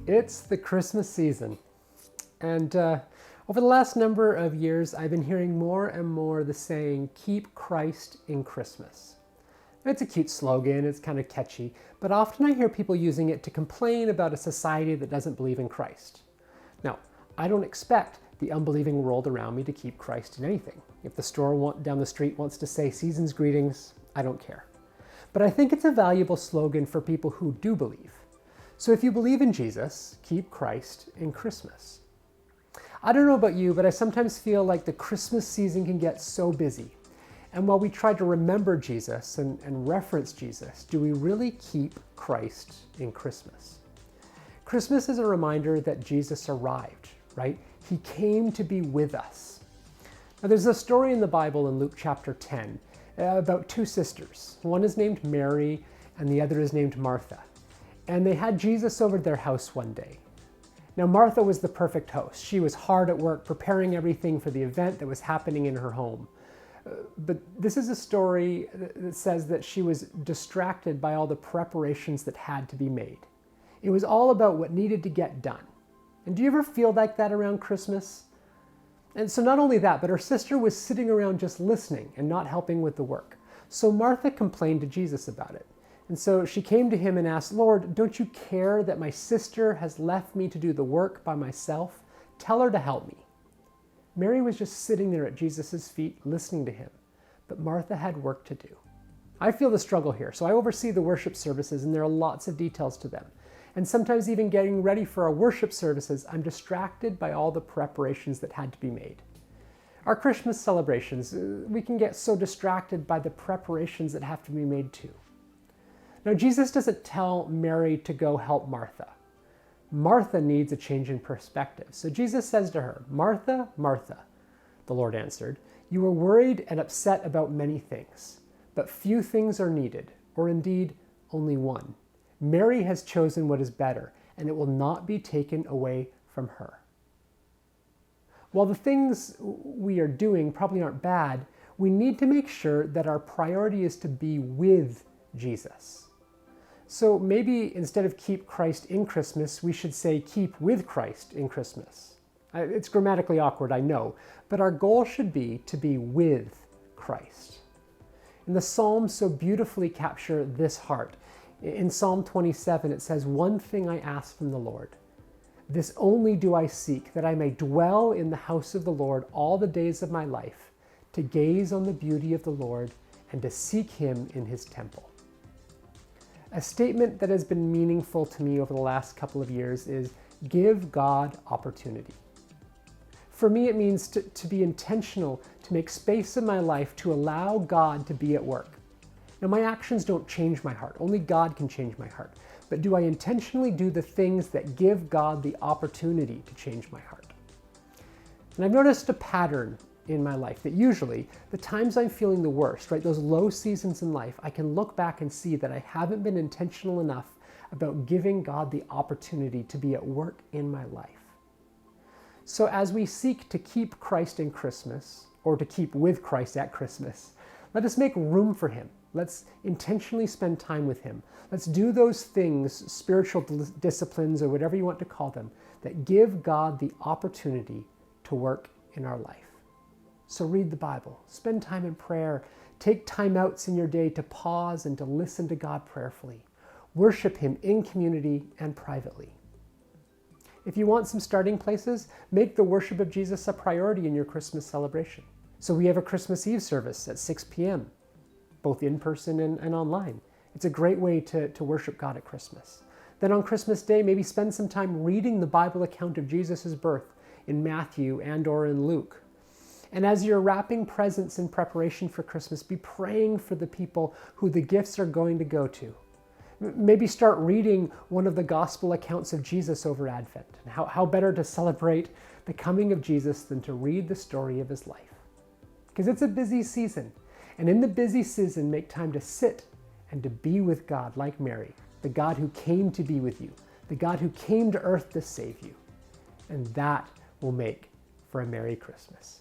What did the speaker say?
It's the Christmas season, and over the last number of years, I've been hearing more and more the saying, "Keep Christ in Christmas." It's a cute slogan, it's kind of catchy, but often I hear people using it to complain about a society that doesn't believe in Christ. Now, I don't expect the unbelieving world around me to keep Christ in anything. If the store down the street wants to say season's greetings, I don't care. But I think it's a valuable slogan for people who do believe. So if you believe in Jesus, keep Christ in Christmas. I don't know about you, but I sometimes feel like the Christmas season can get so busy. And while we try to remember Jesus and reference Jesus, do we really keep Christ in Christmas? Christmas is a reminder that Jesus arrived, right? He came to be with us. Now, there's a story in the Bible in Luke chapter 10 about two sisters. One is named Mary and the other is named Martha. And they had Jesus over at their house one day. Now, Martha was the perfect host. She was hard at work preparing everything for the event that was happening in her home. But this is a story that says that she was distracted by all the preparations that had to be made. It was all about what needed to get done. And do you ever feel like that around Christmas? And so not only that, but her sister was sitting around just listening and not helping with the work. So Martha complained to Jesus about it. And so she came to him and asked, "Lord, don't you care that my sister has left me to do the work by myself? Tell her to help me." Mary was just sitting there at Jesus' feet listening to him, but Martha had work to do. I feel the struggle here, so I oversee the worship services and there are lots of details to them. And sometimes even getting ready for our worship services, I'm distracted by all the preparations that had to be made. Our Christmas celebrations, we can get so distracted by the preparations that have to be made too. Now, Jesus doesn't tell Mary to go help Martha. Martha needs a change in perspective. So Jesus says to her, "Martha, Martha," the Lord answered, "you are worried and upset about many things, but few things are needed, or indeed only one. Mary has chosen what is better, and it will not be taken away from her." While the things we are doing probably aren't bad, we need to make sure that our priority is to be with Jesus. So maybe instead of keep Christ in Christmas, we should say keep with Christ in Christmas. It's grammatically awkward, I know, but our goal should be to be with Christ. And the Psalms so beautifully capture this heart. In Psalm 27, it says, "One thing I ask from the Lord, this only do I seek, that I may dwell in the house of the Lord all the days of my life, to gaze on the beauty of the Lord and to seek him in his temple." A statement that has been meaningful to me over the last couple of years is give God opportunity. For me, it means to be intentional, to make space in my life to allow God to be at work. Now, my actions don't change my heart. Only God can change my heart. But do I intentionally do the things that give God the opportunity to change my heart? And I've noticed a pattern in my life that usually the times I'm feeling the worst, right, those low seasons in life, I can look back and see that I haven't been intentional enough about giving God the opportunity to be at work in my life. So as we seek to keep Christ in Christmas, or to keep with Christ at Christmas, let us make room for him. Let's intentionally spend time with him. Let's do those things, spiritual disciplines or whatever you want to call them, that give God the opportunity to work in our life. So read the Bible, spend time in prayer, take time outs in your day to pause and to listen to God prayerfully. Worship him in community and privately. If you want some starting places, make the worship of Jesus a priority in your Christmas celebration. So we have a Christmas Eve service at 6 p.m., both in person and online. It's a great way to worship God at Christmas. Then on Christmas Day, maybe spend some time reading the Bible account of Jesus' birth in Matthew and or in Luke. And as you're wrapping presents in preparation for Christmas, be praying for the people who the gifts are going to go to. Maybe start reading one of the gospel accounts of Jesus over Advent. And how better to celebrate the coming of Jesus than to read the story of his life? Because it's a busy season. And in the busy season, make time to sit and to be with God like Mary, the God who came to be with you, the God who came to earth to save you. And that will make for a Merry Christmas.